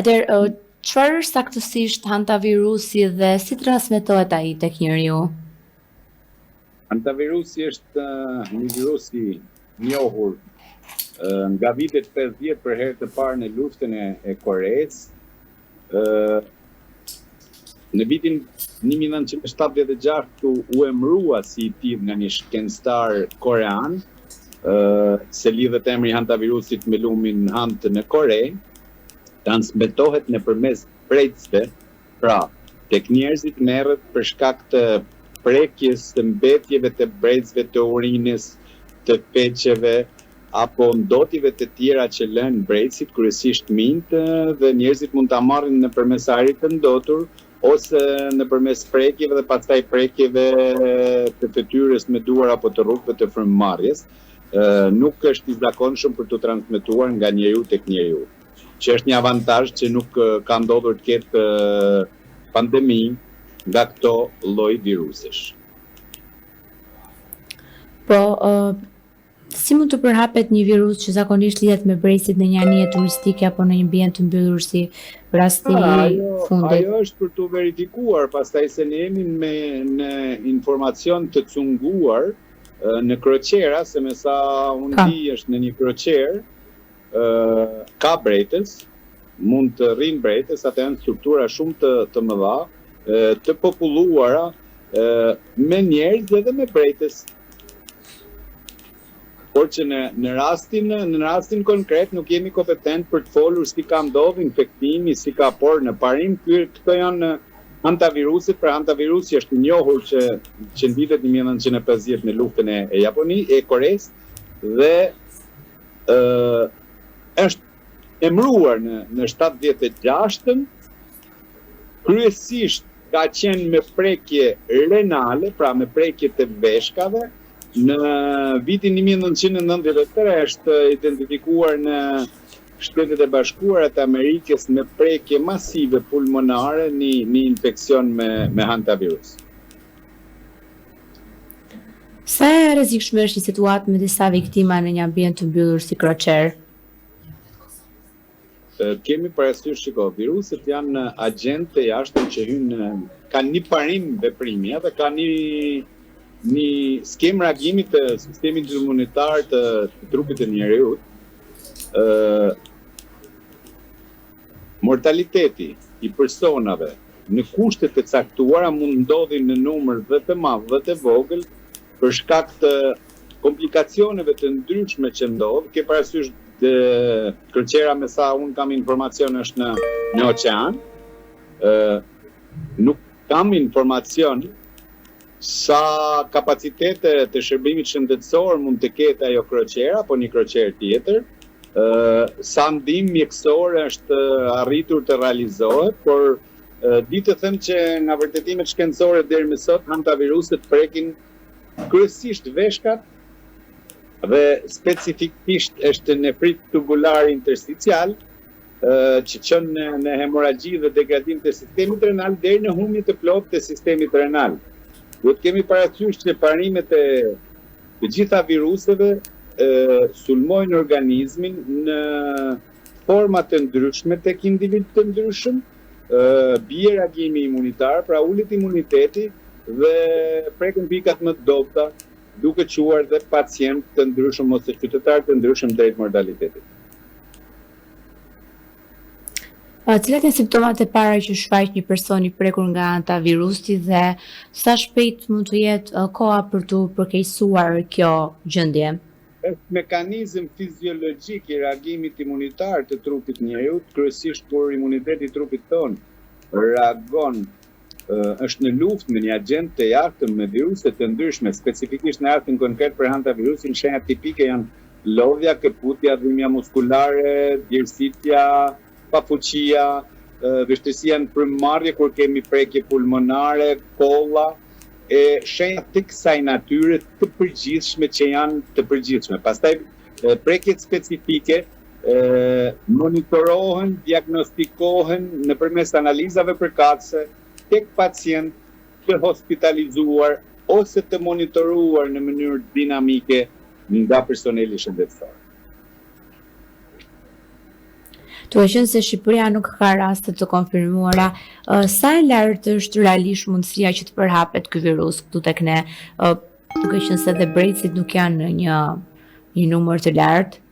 Atëherë, çfarë është saktësisht hantavirusi dhe si transmetohet ai tek njeriu? Hantavirusi është një virus i njohur nga vitet 50 për herë të parë në luftën e Koreas. Në vitin 1976 u emërua si i tillë nga një shkencëtar korean, se lidhet emri hantavirusit me lumin hant në Kore, transmetohet nëpërmes brejtësve, pra tek njerëzit merret për shkak të prekjes të mbetjeve të brejtësve të urinës, të peqeve, apo ndotive të tjera që lën brejtësit, kryesisht minjtë, dhe njerëzit mund ta marrin nëpërmes ajrit të ndotur ose nëpërmes prekjeve dhe pastaj prekjeve të fytyrës me duar apo të rrugëve të frymëmarrjes. Nuk është i zakonshëm për të transmetuar nga njeriu tek njeriu, që është një avantazh që nuk ka ndodhur të ketë pandemi nga këto lloj virusesh. Po, si mund të përhapet një virus që zakonisht lidhet me brejtësit në një anije turistike apo në një ambient të mbyllur si rasti i fundit? Ajo është për të verifikuar, pastaj se ne jemi në informacion të cunguar në kroqera, se me sa unë di është në një kroqer, ka brejtës, mund të rrinë brejtës, atë janë struktura shumë të mëdha, të populluara me njerëz edhe me brejtës. Por që në rastin konkret nuk jemi kompetent për të folur si ka ndodhur infektimi, si ka, por në parim këto janë hantavirusit. Pra hantavirusi është i njohur që në vitet 1950 në luftën e Koreas dhe është emëruar në 76-ën, kryesisht ka qenë me prekje renale, pra me prekje të veshkave. Në vitin 1993 është identifikuar në Shtetet e Bashkuara të Amerikës me prekje masive pulmonare një infeksion me hantavirus. Sa e rrezikshme është një situatë me disa viktima në një ambient të mbyllur si kroqer? Kemi parasysh, viruset janë agjentë të jashtëm që kanë një parim veprimi dhe kanë një skemë reagimi të sistemit imunitar të trupit të njeriut. Mortaliteti i personave në kushtet të caktuara mund ndodhin në numër dhe të madh dhe të vogël për shkak të komplikacioneve të ndryshme që ndodh. Ke parasysh kroqera, me sa unë kam informacion, është në oqean. Nuk kam informacion sa kapacitete të shërbimit shëndetësor mund të ketë ajo kroqera apo një kroqer tjetër, sa ndihmë mjekësore është arritur të realizohet, por di të them që nga vërtetimet shkencore deri më sot hantaviruset prekin kryesisht veshkat dhe specifikisht është nefrit tubular intersticial, që çon në hemoragji dhe degradim të sistemit renal deri në humje të plotë të sistemit renal. Duhet kemi parasysh që parimet e të gjitha viruseve sulmojnë organizmin në forma të ndryshme tek individ të ndryshëm, bie reagimi imunitar, pra ulet imuniteti dhe preken pikat më të dobta, duke quar dhe pacient të ndryshëm ose qytetar të ndryshëm drejt mortalitetit. Cilat janë simptomat e para që shfaq një person i prekur nga hantavirusi dhe sa shpejt mund të jetë koha për të përkeqësuar kjo gjendje? Është mekanizëm fiziologjik i reagimit imunitar të trupit njeriu, kryesisht kur imuniteti i trupit tonë reagon, është në luftë me një agent të jashtëm me viruse të ndryshme, specifikisht në rastin konkret për hantavirusin, shenjat tipike janë lodhja, këputja, dhimbja muskulare, djersitja, pafuqia, vështirësia në frymëmarrje kur kemi prekje pulmonare, kolla, shenjat të kësaj natyre të përgjithshme që janë të përgjithshme. Pastaj prekjet specifike monitorohen, diagnostikohen nëpërmes analizave përkatëse tek pacient të hospitalizuar ose të monitoruar në mënyrë dinamike nga personeli shëndetësor. Duke qenë se Shqipëria nuk ka raste të konfirmuara, sa e lartë është realisht mundësia që të përhapet ky virus këtu tek ne, duke qenë se dhe Brexit nuk janë në një numër të lartë?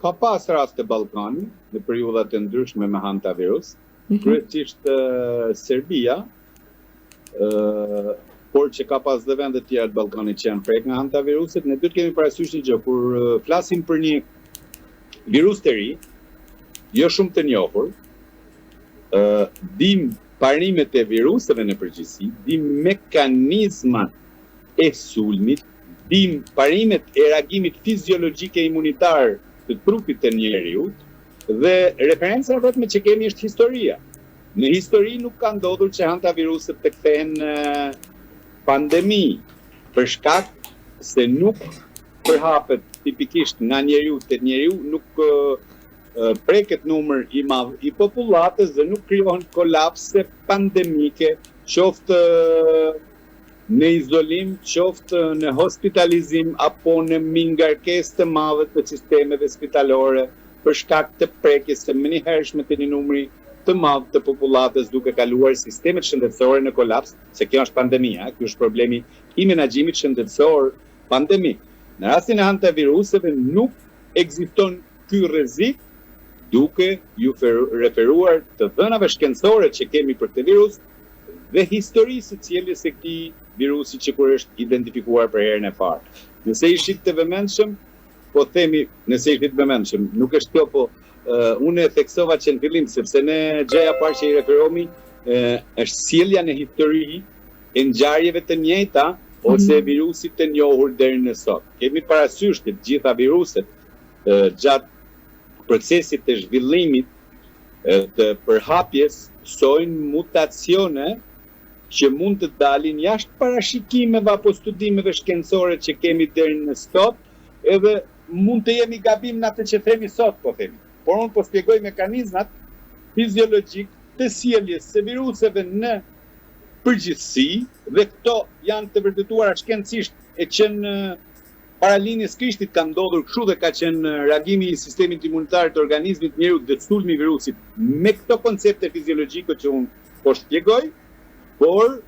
Ka pas raste Ballkani në periudhat e ndryshme me hantavirus, kryesisht Serbia, por që ka pas dhe vende të tjera të Ballkanit që janë prek nga hantaviruset. Ne duhet kemi parasysh një gjë, kur flasim për një virus të ri, jo shumë të njohur, dim parimet e viruseve në përgjithësi, dim mekanizmat e sulmit, dim parimet e reagimit fiziologjik e imunitar të trupit të njeriut, dhe referenca vetme që kemi është historia. Në histori nuk ka ndodhur që hantaviruset të kthehen pandemi, për shkak se nuk përhapet tipikisht nga njeriu te njeriu, nuk preket numër i madh i popullatës dhe nuk krijohen kolapse pandemike, qoftë në izolim, qoftë në hospitalizim apo në mingarkesë të madhe të sistemeve spitalore për shkak të prekjes së menjëhershme të një numri të madh të popullatës duke kaluar sistemet shëndetësore në kolaps, se kjo është pandemia, ky është problemi i menaxhimit shëndetësor pandemik. Në rastin e hantaviruseve nuk ekziston ky rrezik, duke ju referuar të dhënave shkencore që kemi për këtë virus dhe historisë së cilës së këtij virusi që kur është identifikuar për herën e parë. Nëse ishit të vëmendshëm, po themi, nëse ishit të vëmendshëm, nuk është kjo, po unë e theksova që në fillim, sepse ne gjëja parë që i referohemi është sjellja në histori e ngjarjeve të njëjta ose virusit të njohur deri në sot. Kemi parasysh të gjitha viruset gjatë procesit të zhvillimit të përhapjes sojnë mutacione që mund të dalin jashtë parashikimeve apo studimeve shkencore që kemi deri në sot, edhe mund të jemi gabim në atë që themi sot, po themi. Por unë po shpjegoj mekanizmat fiziologjik të sjelljes së viruseve në përgjithësi, dhe këto janë të vërtetuara shkencisht, e që në paralinjës Krishtit ka ndodhur kështu dhe ka qenë reagimi i sistemit imunitar të organizmit njeriu dhe sulmi i virusit me këto koncepte fiziologjike që unë po shpjegoj, por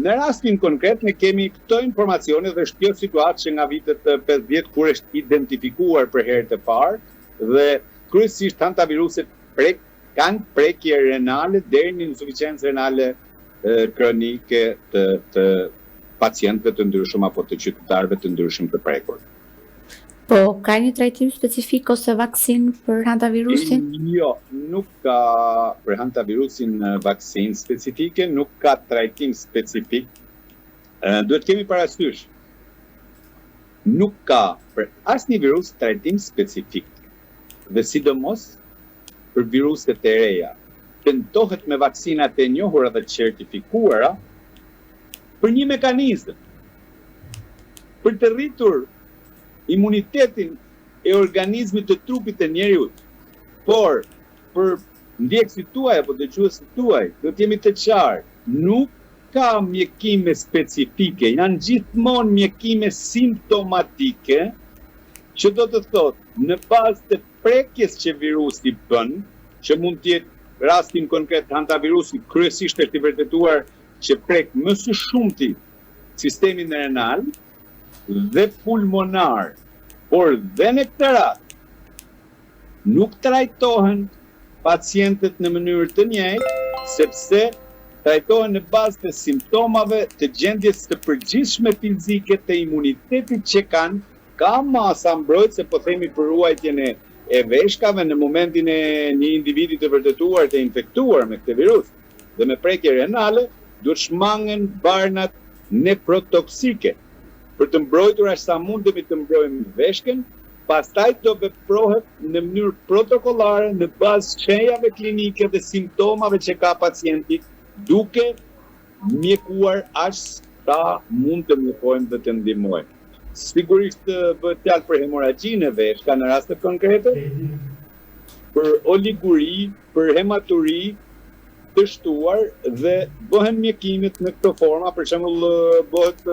në rastin konkret ne kemi këto informacione dhe është kjo situatë që nga vitet 50 kur është identifikuar për herë të parë dhe kryesisht hantaviruset kanë prekje renale deri në insuficiencë renale kronike të pacientëve të ndryshëm apo të qytetarëve të ndryshëm të prekur. Po, ka një trajtim specifik ose vaksinë për hantavirusin? Jo, nuk ka për hantavirusin vaksinë specifike, nuk ka trajtim specifik. Duhet kemi parasysh, nuk ka për asnjë virus trajtim specifik. Dhe sidomos për viruset e reja, tentohet me vaksinat e njohura dhe certifikuara për një mekanizëm, për të rritur imunitetin e organizmit të trupit të njeriut. Por, për ndjekësit tuaj apo dëgjuesit tuaj, do të jemi të qartë, nuk ka mjekime specifike, janë gjithmonë mjekime simptomatike, që do të thotë në bazë të prekjes që virusi bën, që mund të jetë rastin konkret hantavirusi, kryesisht është i vërtetuar që prek më së shumti sistemin renal dhe pulmonar, por dhe në këtë rast nuk trajtohen pacientët në mënyrë të njëjtë, sepse trajtohen në bazë të simptomave të gjendjes të përgjithshme fizike të imunitetit që kanë, ka masa mbrojtëse, po themi për ruajtjen e veshkave në momentin e një individi të vërtetuar të infektuar me këtë virus dhe me prekje renale, duhet shmangen barnat nefrotoksike për të mbrojtur aq sa mundemi të mbrojmë veshkën, pastaj do veprohet në mënyrë protokollare në bazë shenjave klinike dhe simptomave që ka pacienti, duke mjekuar aq sa mund të mjekojmë dhe të ndihmojmë. Sigurisht bëhet fjalë për hemoragjinë e veshka në raste konkrete, për oliguri, për hematuri të shtuar dhe bëhen mjekimet në këto forma, për shembull bëhet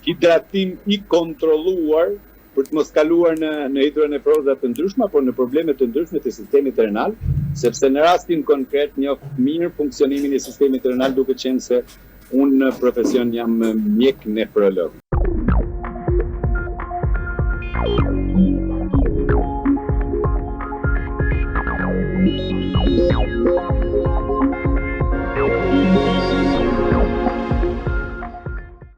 hidratim i kontrolluar për të mos kaluar në hidronefroza të ndryshme apo në probleme të ndryshme të sistemit renal, sepse në rastin konkret njoh mirë funksionimin e sistemit renal duke qenë se unë në profesion jam mjek nefrolog.